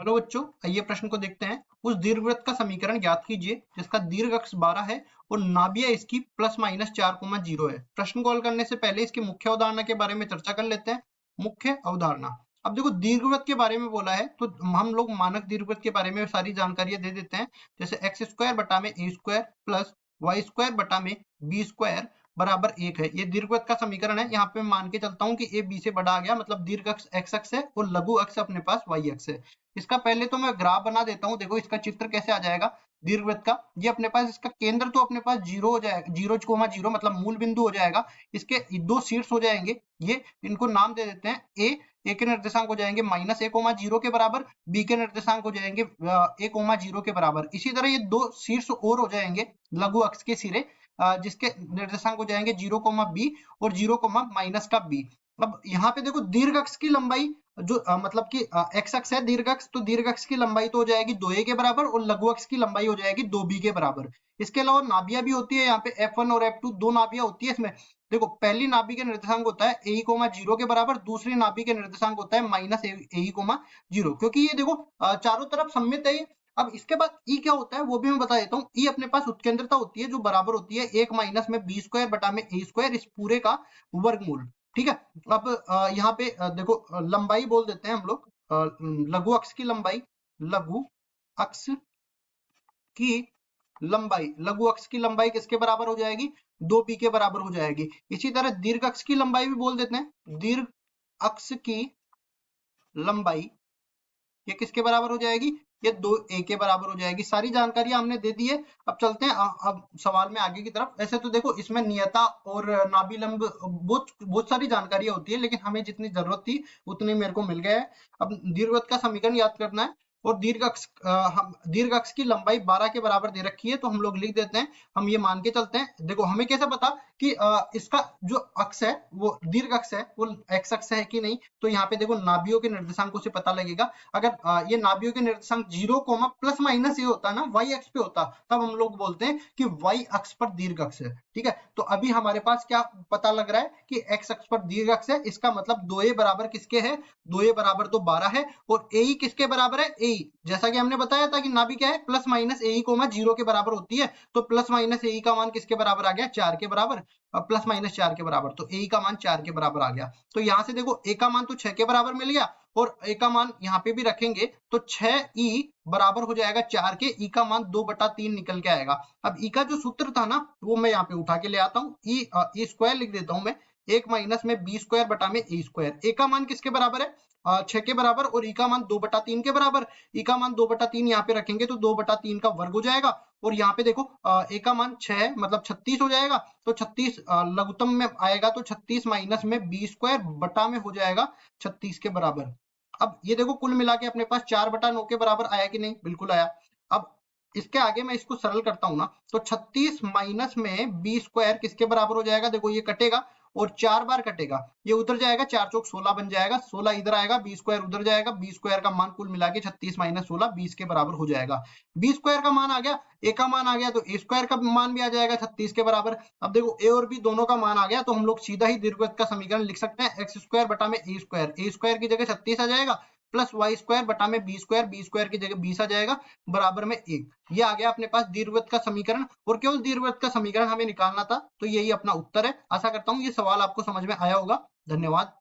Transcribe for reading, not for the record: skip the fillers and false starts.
Hello बच्चों, आइए प्रश्न को देखते हैं। उस दीर्घवृत्त का समीकरण ज्ञात कीजिए जिसका दीर्घ अक्ष 12 है और नाभिया इसकी ±4,0 है। प्रश्न को हल करने से पहले इसकी मुख्य अवधारणा के बारे में चर्चा कर लेते हैं। मुख्य अवधारणा, अब देखो दीर्घवृत्त के बारे में बोला है तो हम लोग मानक दीर्घवृत्त के बारे में सारी जानकारियां दे देते हैं। जैसे x² बटा में a² प्लस y² बटा में b² बराबर 1 है। ये दीर्घवृत्त का समीकरण है। यहाँ पे मान के चलता हूँ कि a b से बड़ा आ गया, मतलब दीर्घ अक्ष x अक्ष है और लघु अक्ष अपने पास y अक्ष है। इसका पहले तो मैं ग्राफ बना देता हूँ। देखो इसका चित्र कैसे आ जाएगा दीर्घवृत्त का। ये अपने पास इसका केंद्र तो अपने पास 0 हो जाएगा, 0,0 मतलब मूल बिंदु हो जाएगा। इसके दो शीर्ष हो जाएंगे, ये इनको नाम दे देते हैं। ए के निर्देशांक हो जाएंगे -a,0 के बराबर, बी के निर्देशांक हो जाएंगे a,0 के बराबर। इसी तरह ये दो शीर्ष और हो जाएंगे लघु अक्ष के सिरे, जिसके निर्देशांक हो जाएंगे 0, b और 0, माइनस का b। अब यहाँ पे देखो दीर्घ अक्ष की लंबाई जो मतलब कि एक्स अक्ष है दीर्घ अक्ष, तो दीर्घ अक्ष की लंबाई तो हो जाएगी 2a के बराबर और लघु अक्ष की लंबाई हो जाएगी 2b के बराबर। इसके अलावा नाभिया भी होती है। यहाँ पे f1 और f2 दो नाभिया होती है इसमें। देखो पहली नाभि का निर्देशांक होता है a,0 के बराबर, दूसरी नाभि का निर्देशांक होता है -a,0, क्योंकि ये देखो चारों तरफ सममित है। अब इसके बाद ई क्या होता है वो भी मैं बता देता हूँ। ई अपने पास उत्केंद्रता होती है जो बराबर होती है 1 माइनस में b² बटा में a², इस पूरे का वर्गमूल। ठीक है। अब यहाँ पे देखो लंबाई बोल देते हैं हम लोग, लघु अक्ष की लंबाई, लघु अक्ष की लघु अक्ष की लंबाई किसके बराबर हो जाएगी? 2b के बराबर हो जाएगी। इसी तरह दीर्घ अक्ष की लंबाई भी बोल देते हैं। दीर्घ अक्ष की लंबाई ये किसके बराबर हो जाएगी? ये 2a के बराबर हो जाएगी। सारी जानकारी हमने दे दी है। अब चलते हैं अब सवाल में आगे की तरफ। ऐसे तो देखो इसमें नियता और नाभिलंब बहुत सारी जानकारियां होती है, लेकिन हमें जितनी जरूरत थी उतनी मेरे को मिल गया है। अब दीर्घवृत्त का समीकरण याद करना है और दीर्घ अक्ष की लंबाई 12 के बराबर दे रखी है, तो हम लोग लिख देते हैं। हम ये मान के चलते हैं। देखो हमें कैसे पता कि इसका जो अक्ष है वो दीर्घ अक्ष है वो एक्स अक्ष है कि नहीं? तो यहाँ पे देखो नाभियों के निर्देशांकों से पता लगेगा। अगर ये नाभियों के निर्देशांक 0, प्लस माइनस ये होता ना y अक्ष पे होता, तब हम लोग बोलते हैं कि y अक्ष पर दीर्घ अक्ष है। ठीक है, तो अभी हमारे पास क्या पता लग रहा है कि x अक्ष पर दीर्घ अक्ष है। इसका मतलब 2a बराबर किसके है? 2a बराबर तो 12 है और a किसके बराबर है? a, जैसा कि हमने बताया था कि नाभि क्या है? प्लस माइनस a,0 के बराबर होती है। तो प्लस माइनस a का मान किसके बराबर आ गया? 4 के बराबर। प्लस माइनस 4 के बराबर, तो a का मान 4 के बराबर आ गया। तो यहाँ से देखो a का मान तो 6 के बराबर मिल गया और a का मान यहाँ पे भी रखेंगे तो 6e बराबर हो जाएगा 4 के। e का मान 2/3 निकल के आएगा। अब e का जो सूत्र था ना वो मैं यहाँ पे उठा के ले आता हूँ। e स्क्वायर लिख देता हूँ मैं, 1 माइनस में b² बटा में a²। a का मान किसके बराबर है? 6 के बराबर और e का मान 2/3 के बराबर। e का मान 2/3 यहाँ पे रखेंगे तो 2/3 का वर्ग हो जाएगा और यहाँ पे देखो a का मान 6 है, मतलब 36 हो जाएगा। तो 36 लघुत्तम में आएगा तो 36 माइनस में b² बटा में हो जाएगा 36 के बराबर। अब ये देखो कुल मिला के अपने पास 4/9 के बराबर आया कि नहीं? बिल्कुल आया। अब इसके आगे मैं इसको सरल करता हूं ना, तो 36 माइनस में b² किसके बराबर हो जाएगा? देखो ये कटेगा और 4 बार कटेगा, ये उधर जाएगा, 4 चौक 16 बन जाएगा, 16 इधर आएगा, b² उधर जाएगा, b² का मान कुल मिला के 36 माइनस 16 20 के बराबर हो जाएगा। b² का मान आ गया, a का मान आ गया, तो a² का मान भी आ जाएगा 36 के बराबर। अब देखो a और b दोनों का मान आ गया, तो हम लोग सीधा ही दीर्घवृत्त का समीकरण लिख सकते हैं। x² बटा में a² की जगह 36 आ जाएगा, प्लस y² बटा में b² की जगह 20 आ जाएगा, बराबर में 1। ये आ गया अपने पास दीर्घवृत्त का समीकरण। और केवल दीर्घवृत्त का समीकरण हमें निकालना था, तो यही अपना उत्तर है। आशा करता हूँ ये सवाल आपको समझ में आया होगा। धन्यवाद।